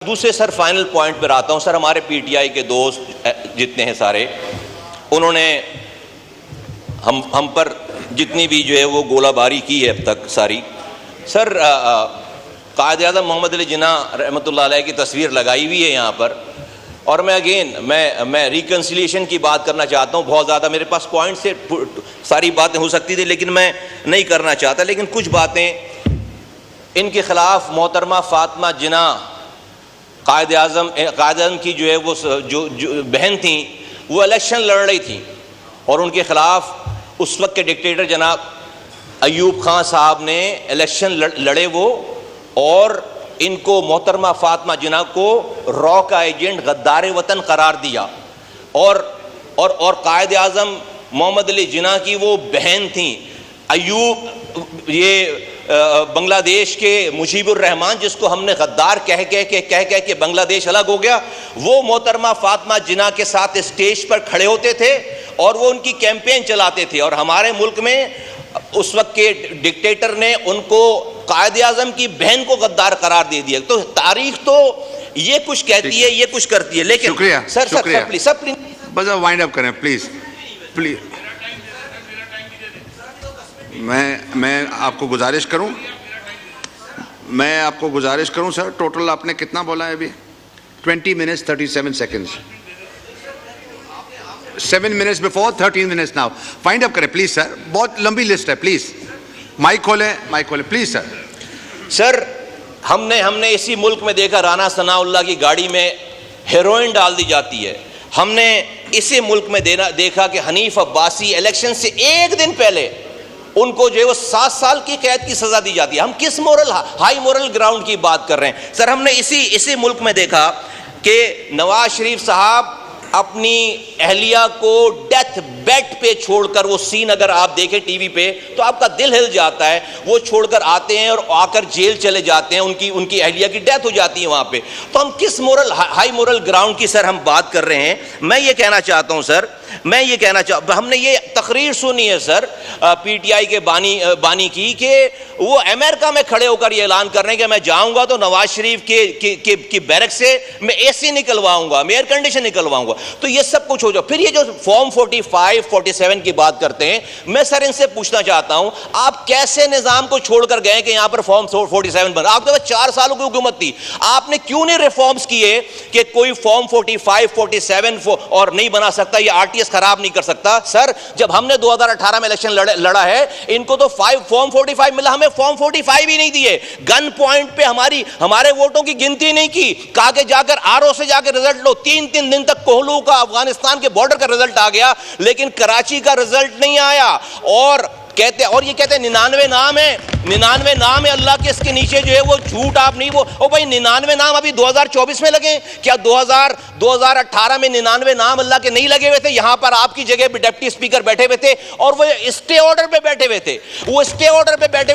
دوسرے سر final point پر آتا ہوں. سر ہمارے پی ٹی آئی کے دوست جتنے ہیں سارے, انہوں نے ہم پر جتنی بھی جو ہے وہ گولہ باری کی ہے اب تک ساری. سر قائد اعظم محمد علی جناح رحمۃ اللہ علیہ کی تصویر لگائی ہوئی ہے یہاں پر, اور میں ریکنسیلیشن کی بات کرنا چاہتا ہوں. بہت زیادہ میرے پاس پوائنٹ سے ساری باتیں ہو سکتی تھی لیکن میں نہیں کرنا چاہتا, لیکن کچھ باتیں ان کے خلاف. محترمہ فاطمہ جناح قائد اعظم کی جو ہے وہ جو بہن تھیں, وہ الیکشن لڑ رہی تھیں اور ان کے خلاف اس وقت کے ڈکٹیٹر جناب ایوب خان صاحب نے الیکشن لڑے وہ, اور ان کو محترمہ فاطمہ جناح کو را کا ایجنٹ غدار وطن قرار دیا. اور قائد اعظم محمد علی جناح کی وہ بہن تھیں ایوب, یہ بنگلہ دیش کے مجیب الرحمان جس کو ہم نے غدار کہہ کے بنگلہ دیش الگ ہو گیا, وہ محترمہ فاطمہ جناح کے ساتھ اسٹیج پر کھڑے ہوتے تھے اور وہ ان کی کیمپین چلاتے تھے. اور ہمارے ملک میں اس وقت کے ڈکٹیٹر نے ان کو قائد اعظم کی بہن کو غدار قرار دے دیا. تو تاریخ تو یہ کچھ کہتی ہے, یہ کچھ کرتی ہے, لیکن سر پلیز بس وائنڈ اپ کریں پلیز. میں آپ کو گزارش کروں سر, ٹوٹل آپ نے کتنا بولا ہے ابھی؟ 20 minutes 37 seconds. 7 minutes before, 13 minutes now. وائنڈ اپ کریں پلیز سر, بہت لمبی لسٹ ہے. پلیز مائک کھولیں پلیز سر. سر ہم نے اسی ملک میں دیکھا رانا ثناء اللہ کی گاڑی میں ہیروئن ڈال دی جاتی ہے. ہم نے اسی ملک میں دیکھا کہ حنیف عباسی الیکشن سے ایک دن پہلے ان کو جو ہے وہ 7 سال کی قید کی سزا دی جاتی ہے. ہم کس ہائی مورل گراؤنڈ کی بات کر رہے ہیں؟ سر ہم نے اسی ملک میں دیکھا کہ نواز شریف صاحب اپنی اہلیہ کو ڈیتھ بیڈ پہ چھوڑ کر, وہ سین اگر آپ دیکھیں ٹی وی پہ تو آپ کا دل ہل جاتا ہے, وہ چھوڑ کر آتے ہیں اور آ کر جیل چلے جاتے ہیں, ان کی اہلیہ کی ڈیتھ ہو جاتی ہے وہاں پہ. تو ہم کس ہائی مورل گراؤنڈ کی سر ہم بات کر رہے ہیں؟ میں یہ کہنا چاہتا ہوں سر, ہم نے یہ تقریر سنی ہے سر پی ٹی آئی کے بانی کی کہ وہ امریکہ میں کھڑے ہو کر یہ اعلان کر رہے ہیں کہ میں جاؤں گا تو نواز شریف کی بیرک سے میں اے سی نکلواؤں گا, میں ایئر کنڈیشن نکلواؤں گا. تو یہ سب کچھ ہو جائے. پھر یہ جو فارم 45 47 کی بات کرتے ہیں, میں سر ان سے پوچھنا چاہتا ہوں آپ کیسے نظام کو چھوڑ کر گئے کہ یہاں پر فارم 47 بن؟ آپ کے پاس 4 سالوں کی حکومت تھی, آپ نے کیوں نہیں ریفارمز کیے کہ کوئی فارم 45 47 اور نہیں بنا سکتا, یہ آر ٹی ایس خراب نہیں کر سکتا؟ سر جب ہم نے 2018 میں الیکشن لڑا ہے, ان کو تو فارم 45 ملا, ہمیں فارم 45 ہی نہیں دیے. گن پوائنٹ پہ ہمارے ووٹوں کی گنتی نہیں کی, کہا کہ جا کر آر او سے جا کے رزلٹ لو. 3 دن تک کوہلو کا افغانستان کے بارڈر کا رزلٹ آ گیا لیکن کراچی کا رزلٹ نہیں آیا. اور یہ کہتے ہیں 99 نام ہے, 99 نام ہے اللہ کے, اس کے نیچے جو ہے وہ جھوٹ آپ نہیں, وہ بھائی 99 نام ابھی 2024 میں لگے کیا؟ 2018 میں 99 نام اللہ کے نہیں لگے ہوئے تھے؟ یہاں پر آپ کی جگہ پہ ڈپٹی اسپیکر بیٹھے ہوئے تھے اور وہ اسٹے آرڈر پہ بیٹھے ہوئے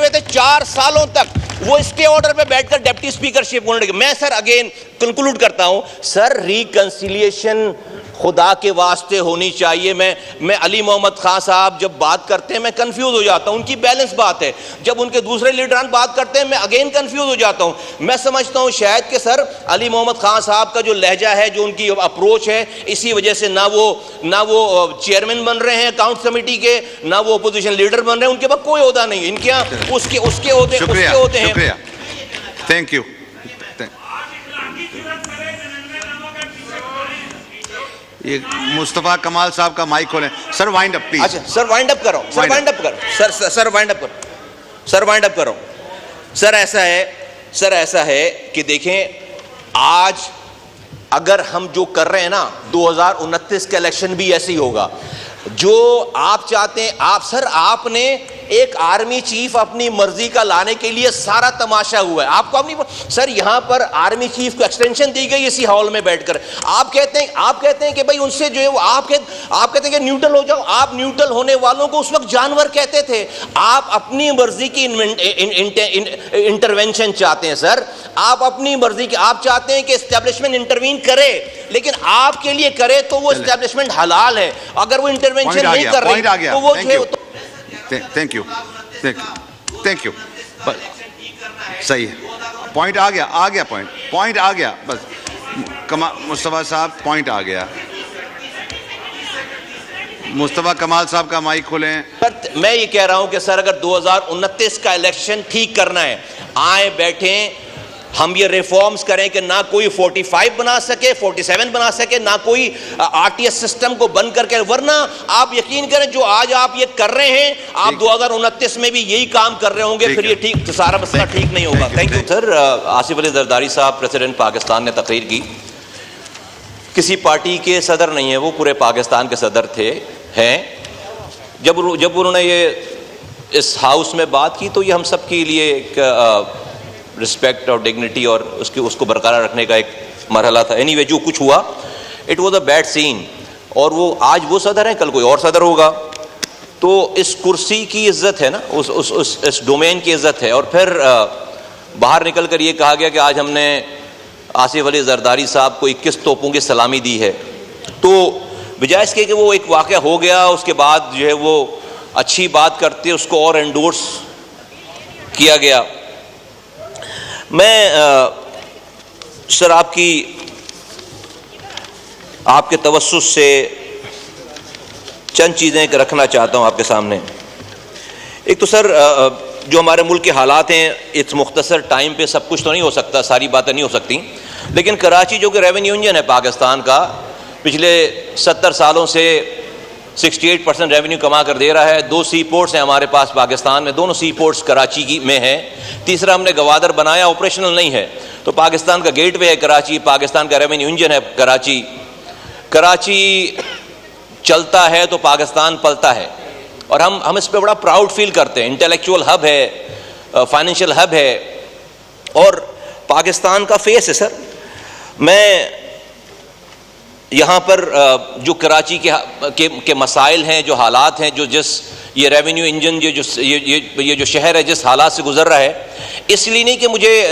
تھے, 4 سالوں تک وہ اسٹے آرڈر پہ بیٹھ کر ڈپٹی اسپیکر شپ ہونے لگے. میں سر اگین کنکلوڈ کرتا ہوں سر, ریکنسیلیشن خدا کے واسطے ہونی چاہیے. میں علی محمد خان صاحب جب بات کرتے ہیں میں کنفیوز ہو جاتا ہوں, ان کی بیلنس بات ہے. جب ان کے دوسرے لیڈران بات کرتے ہیں میں اگین کنفیوز ہو جاتا ہوں. میں سمجھتا ہوں شاید کہ سر علی محمد خان صاحب کا جو لہجہ ہے, جو ان کی اپروچ ہے, اسی وجہ سے نہ وہ چیئرمین بن رہے ہیں اکاؤنٹس کمیٹی کے, نہ وہ اپوزیشن لیڈر بن رہے ہیں. ان کے پاس کوئی عہدہ نہیں, ان کے یہاں اس کے عہدے ہیں. Thank you. یہ مصطفیٰ کمال صاحب کا مائک کھولیں سر. وائنڈ اپ پلیز. اچھا سر وائنڈ اپ کرو, سر وائنڈ اپ کرو. سر ایسا ہے کہ دیکھیں آج اگر ہم جو کر رہے ہیں نا, 2029 کا الیکشن بھی ایسے ہی ہوگا جو آپ چاہتے ہیں. آپ نے ایک آرمی چیف اپنی مرضی کا لانے کے لیے سارا تماشا ہوا ہے. آپ کو اپنی سر یہاں پر آرمی چیف کو ایکسٹینشن دی گئی اسی ہال میں بیٹھ کر. آپ کہتے ہیں کہ بھائی ان سے جو ہے وہ آپ کہتے ہیں کہ نیوٹرل ہو جاؤ. آپ نیوٹرل ہونے والوں کو اس وقت جانور کہتے تھے. آپ اپنی مرضی کی انٹرونشن چاہتے ہیں سر, آپ اپنی مرضی کی, آپ چاہتے ہیں کہ اسٹیبلشمنٹ انٹروین کرے, لیکن آپ کے لیے کرے تو وہ اسٹیبلشمنٹ حلال ہے. اگر وہ انٹرونشن نہیں کر رہی تو وہ جو ہے Thank you. صحیح ہے, پوائنٹ آ گیا پوائنٹ آ گیا بس. مصطفیٰ صاحب پوائنٹ آ گیا. مصطفیٰ کمال صاحب کا مائک کھولیں. میں یہ کہہ رہا ہوں کہ سر اگر 2029 کا الیکشن ٹھیک کرنا ہے, آئیں بیٹھیں, ہم یہ ریفارمز کریں کہ نہ کوئی 45 بنا سکے, 47 بنا سکے, نہ کوئی RTS سسٹم کو بند کر کے, ورنہ آپ یقین کریں جو آج آپ یہ کر رہے ہیں آپ 2029 میں بھی یہی کام کر رہے ہوں گے, پھر یہ ٹھیک سارا مسئلہ ٹھیک نہیں ہوگا. Thank you sir. Asif Ali Zardari sahab president Pakistan نے تقریر کی, کسی پارٹی کے صدر نہیں ہے, وہ پورے پاکستان کے صدر ہیں. جب انہوں نے یہ اس ہاؤس میں بات کی تو یہ ہم سب کے لیے ایک رسپیکٹ اور ڈگنیٹی اور اس کو برقرار رکھنے کا ایک مرحلہ تھا. اینی وے جو کچھ ہوا it was a bad scene, اور وہ آج وہ صدر ہیں, کل کوئی اور صدر ہوگا. تو اس کرسی کی عزت ہے نا, اس ڈومین کی عزت ہے. اور پھر باہر نکل کر یہ کہا گیا کہ آج ہم نے آصف علی زرداری صاحب کو 21 توپوں کی سلامی دی ہے. تو بجائے اس کے کہ وہ ایک واقعہ ہو گیا اس کے بعد جو ہے وہ اچھی بات کرتے اس کو اور انڈورس کیا گیا. میں سر آپ کے توسط سے چند چیزیں رکھنا چاہتا ہوں آپ کے سامنے. ایک تو سر جو ہمارے ملک کے حالات ہیں, اس مختصر ٹائم پہ سب کچھ تو نہیں ہو سکتا, ساری باتیں نہیں ہو سکتی, لیکن کراچی جو کہ ریونیو انجن ہے پاکستان کا, پچھلے 70 سالوں سے 68% ریونیو کما کر دے رہا ہے. 2 سی پورٹس ہیں ہمارے پاس پاکستان میں, دونوں سی پورٹس کراچی میں ہیں. تیسرا ہم نے گوادر بنایا, آپریشنل نہیں ہے. تو پاکستان کا گیٹ وے ہے کراچی, پاکستان کا ریونیو انجن ہے کراچی. کراچی چلتا ہے تو پاکستان پلتا ہے, اور ہم اس پہ بڑا پراؤڈ فیل کرتے ہیں. انٹلیکچوئل ہب ہے, فائنینشیل ہب ہے, اور پاکستان کا فیس ہے. سر میں یہاں پر جو کراچی کے مسائل ہیں, جو حالات ہیں, یہ ریونیو انجن یہ جو شہر ہے جس حالات سے گزر رہا ہے, اس لیے نہیں کہ مجھے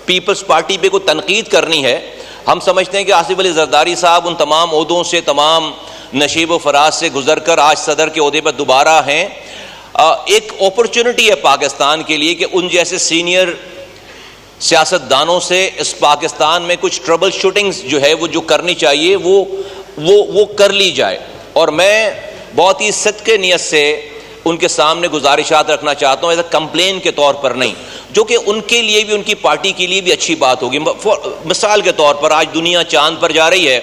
پیپلز پارٹی پہ کوئی تنقید کرنی ہے. ہم سمجھتے ہیں کہ آصف علی زرداری صاحب ان تمام عہدوں سے, تمام نشیب و فراز سے گزر کر آج صدر کے عہدے پر دوبارہ ہیں. ایک اپرچونٹی ہے پاکستان کے لیے کہ ان جیسے سینئر سیاست دانوں سے اس پاکستان میں کچھ ٹربل شوٹنگز جو ہے وہ جو کرنی چاہیے وہ کر لی جائے. اور میں بہت ہی صدقے نیت سے ان کے سامنے گزارشات رکھنا چاہتا ہوں, ایز اے کمپلین کے طور پر نہیں, جو کہ ان کے لیے بھی, ان کی پارٹی کے لیے بھی اچھی بات ہوگی. مثال کے طور پر آج دنیا چاند پر جا رہی ہے,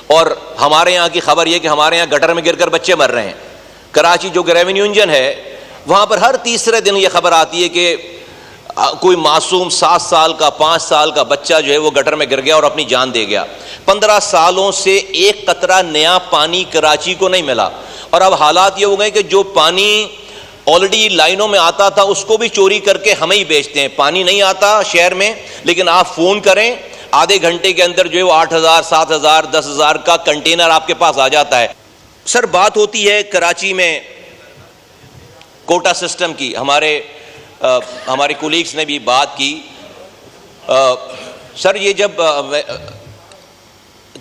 اور ہمارے یہاں کی خبر یہ کہ ہمارے یہاں گٹر میں گر کر بچے مر رہے ہیں. کراچی جو کہ ریونیو انجن ہے, وہاں پر ہر تیسرے دن یہ خبر آتی ہے کہ کوئی معصوم 7 سال کا 5 سال کا بچہ جو ہے وہ گٹر میں گر گیا اور اپنی جان دے گیا. 15 سالوں سے ایک قطرہ نیا پانی کراچی کو نہیں ملا, اور اب حالات یہ ہو گئے کہ جو پانی آلریڈی لائنوں میں آتا تھا اس کو بھی چوری کر کے ہمیں ہی بیچتے ہیں. پانی نہیں آتا شہر میں, لیکن آپ فون کریں آدھے گھنٹے کے اندر جو ہے وہ 8,000 7,000 10,000 کا کنٹینر آپ کے پاس آ جاتا ہے. سر بات ہوتی ہے کراچی میں کوٹا سسٹم کی, ہمارے کولیگز نے بھی بات کی. سر یہ جب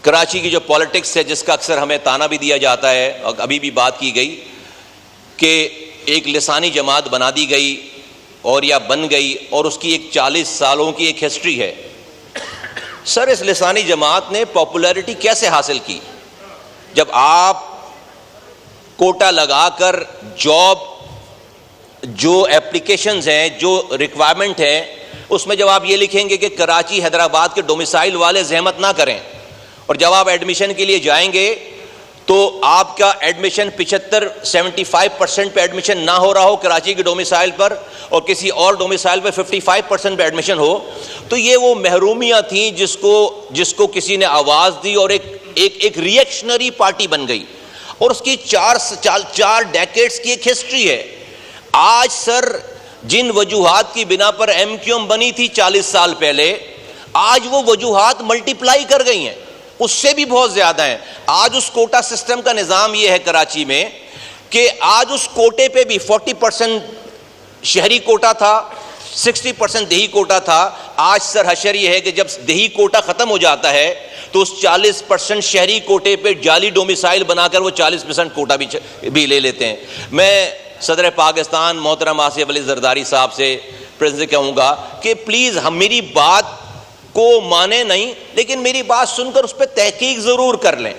کراچی کی جو پالیٹکس ہے جس کا اکثر ہمیں تانا بھی دیا جاتا ہے, اور ابھی بھی بات کی گئی کہ ایک لسانی جماعت بنا دی گئی اور یا بن گئی, اور اس کی ایک 40 سالوں کی ایک ہسٹری ہے. سر اس لسانی جماعت نے پاپولیرٹی کیسے حاصل کی؟ جب آپ کوٹا لگا کر جاب جو اپلیکیشنز ہیں, جو ریکوائرمنٹ ہیں, اس میں جب آپ یہ لکھیں گے کہ کراچی حیدرآباد کے ڈومیسائل والے زحمت نہ کریں, اور جب آپ ایڈمیشن کے لیے جائیں گے تو آپ کا ایڈمیشن 75-75% پہ ایڈمیشن نہ ہو رہا ہو کراچی کے ڈومیسائل پر, اور کسی اور ڈومیسائل پر 55% پہ ایڈمیشن ہو, تو یہ وہ محرومیاں تھیں جس کو کسی نے آواز دی اور ایک ری ایکشنری پارٹی بن گئی, اور اس کی 4 ڈیکیڈز کی ایک ہسٹری ہے. آج سر جن وجوہات کی بنا پر ایم کیو ایم بنی تھی 40 سال پہلے, آج وہ وجوہات ملٹی پلائی کر گئی ہیں, اس سے بھی بہت زیادہ ہیں. آج اس کوٹا سسٹم کا نظام یہ ہے کراچی میں کہ آج اس کوٹے پہ بھی 40% شہری کوٹا تھا, 60% دیہی کوٹا تھا. آج سر حشر یہ ہے کہ جب دیہی کوٹا ختم ہو جاتا ہے تو اس 40% شہری کوٹے پہ جعلی ڈومیسائل بنا کر وہ 40% کوٹا بھی لے لیتے ہیں. میں صدر پاکستان محترم آصف علی زرداری صاحب سے پریزنٹ سے کہوں گا کہ پلیز ہم میری بات کو مانے نہیں، لیکن میری بات سن کر اس پہ تحقیق ضرور کر لیں.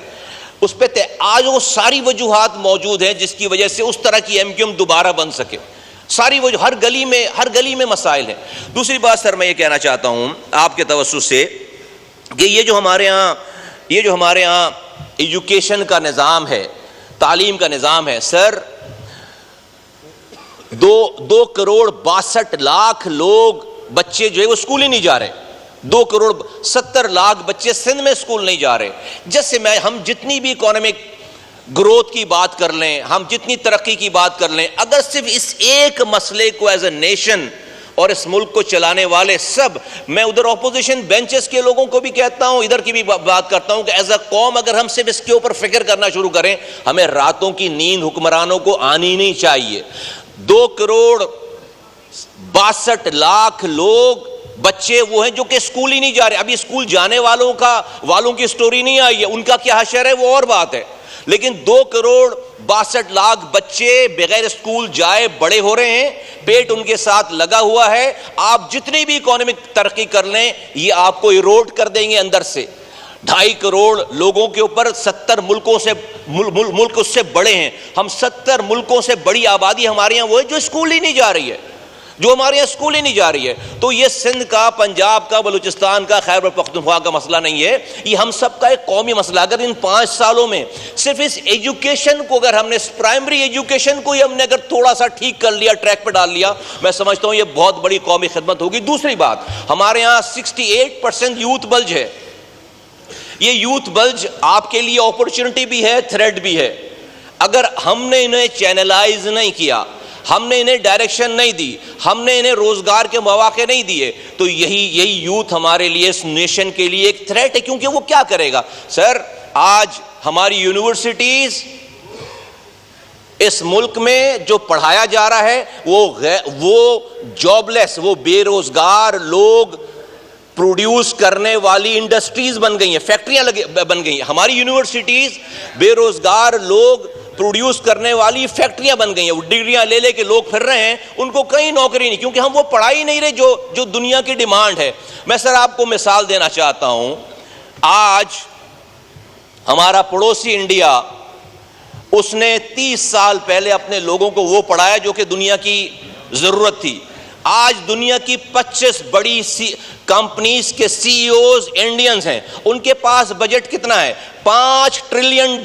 اس پہ آج وہ ساری وجوہات موجود ہیں جس کی وجہ سے اس طرح کی ایم کیو ایم دوبارہ بن سکے. ساری وجہ ہر گلی میں مسائل ہیں. دوسری بات سر میں یہ کہنا چاہتا ہوں آپ کے توسط سے کہ یہ جو ہمارے ہاں ایجوکیشن کا نظام ہے، تعلیم کا نظام ہے سر، 2.62 کروڑ لوگ بچے جو ہے وہ اسکول ہی نہیں جا رہے. 2.70 کروڑ بچے سندھ میں اسکول نہیں جا رہے. جیسے ہم جتنی بھی اکانومک گروتھ کی بات کر لیں، ہم جتنی ترقی کی بات کر لیں، اگر صرف اس ایک مسئلے کو ایز اے نیشن اور اس ملک کو چلانے والے سب، میں ادھر اپوزیشن بینچز کے لوگوں کو بھی کہتا ہوں، ادھر کی بھی بات کرتا ہوں کہ ایز اے قوم اگر ہم صرف اس کے اوپر فکر کرنا شروع کریں، ہمیں راتوں کی نیند حکمرانوں کو آنی نہیں چاہیے. 2.62 کروڑ لوگ بچے وہ ہیں جو کہ اسکول ہی نہیں جا رہے. ابھی اسکول جانے والوں کی سٹوری نہیں آئی ہے، ان کا کیا حشر ہے وہ اور بات ہے، لیکن 2.62 کروڑ بچے بغیر اسکول جائے بڑے ہو رہے ہیں، پیٹ ان کے ساتھ لگا ہوا ہے. آپ جتنی بھی اکانومک ترقی کر لیں یہ آپ کو ایروڈ کر دیں گے اندر سے. 2.5 کروڑ لوگوں کے اوپر 70 ملک اس سے بڑے ہیں. ہم 70 ملکوں سے بڑی آبادی ہمارے یہاں وہ ہے جو اسکول ہی نہیں جا رہی ہے، تو یہ سندھ کا، پنجاب کا، بلوچستان کا، خیبر پختونخوا کا مسئلہ نہیں ہے، یہ ہم سب کا ایک قومی مسئلہ. اگر ان 5 سالوں میں صرف اس ایجوکیشن کو، اگر ہم نے اس پرائمری ایجوکیشن کو ہی ہم نے اگر تھوڑا سا ٹھیک کر لیا، ٹریک پہ ڈال لیا، میں سمجھتا ہوں یہ بہت بڑی قومی خدمت ہوگی. دوسری بات، ہمارے ہاں 68% یوتھ بلج ہے. یہ یوتھ بلج آپ کے لیے اپرچونٹی بھی ہے، تھریٹ بھی ہے. اگر ہم نے انہیں چینلائز نہیں کیا، ہم نے انہیں ڈائریکشن نہیں دی، ہم نے انہیں روزگار کے مواقع نہیں دیے، تو یہی یوتھ ہمارے لیے، اس نیشن کے لیے ایک تھریٹ ہے. کیونکہ وہ کیا کرے گا سر؟ آج ہماری یونیورسٹیز، اس ملک میں جو پڑھایا جا رہا ہے وہ جاب لیس، وہ بے روزگار لوگ پروڈیوس کرنے والی انڈسٹریز بن گئی ہیں، فیکٹریاں بن گئی ہیں. ہماری یونیورسٹیز بے روزگار لوگ پروڈیوس کرنے والی فیکٹریاں بن گئی ہیں. وہ ڈگریاں لے کے لوگ پھر رہے ہیں، ان کو کہیں نوکری نہیں، کیونکہ ہم وہ پڑھائی نہیں رہے جو دنیا کی ڈیمانڈ ہے. میں سر آپ کو مثال دینا چاہتا ہوں. آج ہمارا پڑوسی انڈیا، اس نے 30 سال پہلے اپنے لوگوں کو وہ پڑھایا جو کہ دنیا کی ضرورت تھی. آج دنیا کی 25 بڑی کمپنیز کے سی ای اوز انڈینز ہیں. ان کے پاس بجٹ کتنا ہے؟ $5 ٹریلین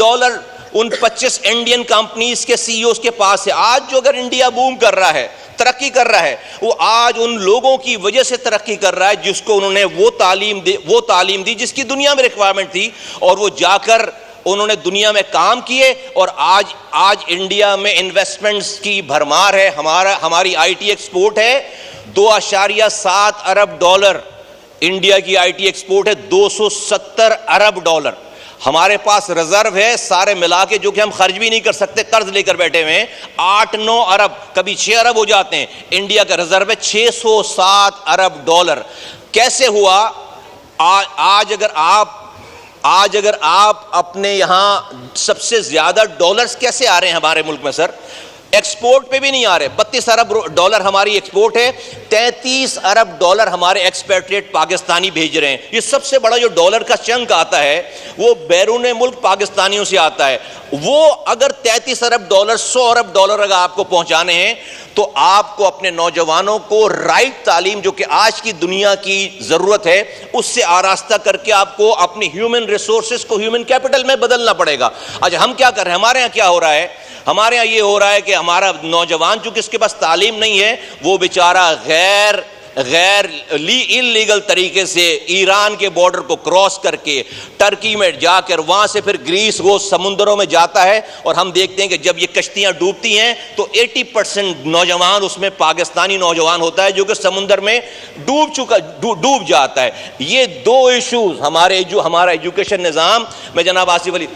ان 25 انڈین کمپنیز کے سی ای اوز کے پاس ہے. آج جو اگر انڈیا بوم کر رہا ہے، ترقی کر رہا ہے، وہ آج ان لوگوں کی وجہ سے ترقی کر رہا ہے جس کو انہوں نے وہ تعلیم دی جس کی دنیا میں ریکوائرمنٹ تھی، اور وہ جا کر انہوں نے دنیا میں کام کیے. اور آج انڈیا میں انویسٹمنٹس کی بھرمار ہے. ہماری آئی ٹی ایکسپورٹ ہے $2.7 ارب. انڈیا کی آئی ٹی ایکسپورٹ ہے $270 ارب. ہمارے پاس ریزرو ہے سارے ملا کے جو کہ ہم خرچ بھی نہیں کر سکتے، قرض لے کر بیٹھے ہوئے ہیں، 8-9 ارب، کبھی 6 ارب ہو جاتے ہیں. انڈیا کا ریزرو ہے $607 ارب. کیسے ہوا؟ آج اگر آپ اپنے یہاں سب سے زیادہ ڈالرز کیسے آ رہے ہیں ہمارے ملک میں سر؟ ایکسپورٹ پہ بھی نہیں آ رہے. $32 ارب ہماری ایکسپورٹ ہے، $33 ارب ہمارے ایکسپیٹریٹ پاکستانی بھیج رہے ہیں. یہ سب سے بڑا جو ڈالر کا چنک آتا ہے وہ بیرون ملک پاکستانیوں سے آتا ہے. وہ اگر $33 ارب، $100 ارب اگر آپ کو پہنچانے ہیں تو آپ کو اپنے نوجوانوں کو رائٹ تعلیم جو کہ آج کی دنیا کی ضرورت ہے اس سے آراستہ کر کے آپ کو اپنی ہیومن ریسورسز کو ہیومن کیپٹل میں بدلنا پڑے گا. اچھا ہم کیا کر رہے ہیں؟ ہمارے یہاں کیا ہو رہا ہے؟ ہمارے یہاں یہ ہو رہا ہے کہ ہمارا نوجوان چونکہ اس کے پاس تعلیم نہیں ہے، وہ بیچارہ غیر انلیگل طریقے سے ایران کے بارڈر کو کراس کر کے ٹرکی میں جا کر وہاں سے پھر گریس وہ سمندروں میں جاتا ہے. اور ہم دیکھتے ہیں کہ جب یہ کشتیاں ڈوبتی ہیں تو 80% نوجوان اس میں پاکستانی نوجوان ہوتا ہے جو کہ سمندر میں ڈوب جاتا ہے. یہ 2 ایشوز ہمارا ایجوکیشن نظام. میں جناب آصف علی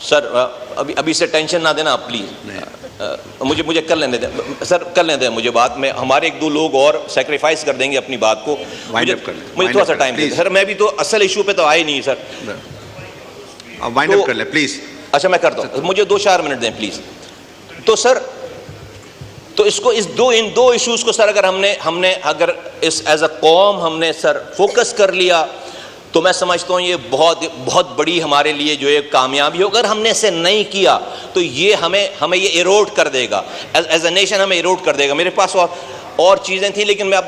سر ابھی سے ٹینشن نہ دینا آپ پلیز، مجھے کر لینے دیں سر، کر لینے دیں مجھے بات میں. ہمارے 1-2 لوگ اور سیکریفائس کر دیں گے اپنی بات کو. مجھے تھوڑا سا ٹائم دیں سر، میں بھی تو اصل ایشو پہ تو آئے نہیں سر. وائنڈ اپ کر لیں پلیز. اچھا میں کرتا ہوں، مجھے 2-4 منٹ دیں پلیز. تو سر تو اس کو ان دو ایشوز کو سر اگر ہم نے اگر اس ایز اے قوم ہم نے سر فوکس کر لیا تو میں سمجھتا ہوں یہ بہت بڑی ہمارے لیے جو ایک کامیابی ہو. اگر ہم نے اسے نہیں کیا تو یہ ہمیں یہ ایروڈ کر دے گا ایز اے نیشن, ہمیں ایروڈ کر دے گا. میرے پاس اور چیزیں تھیں لیکن میں اب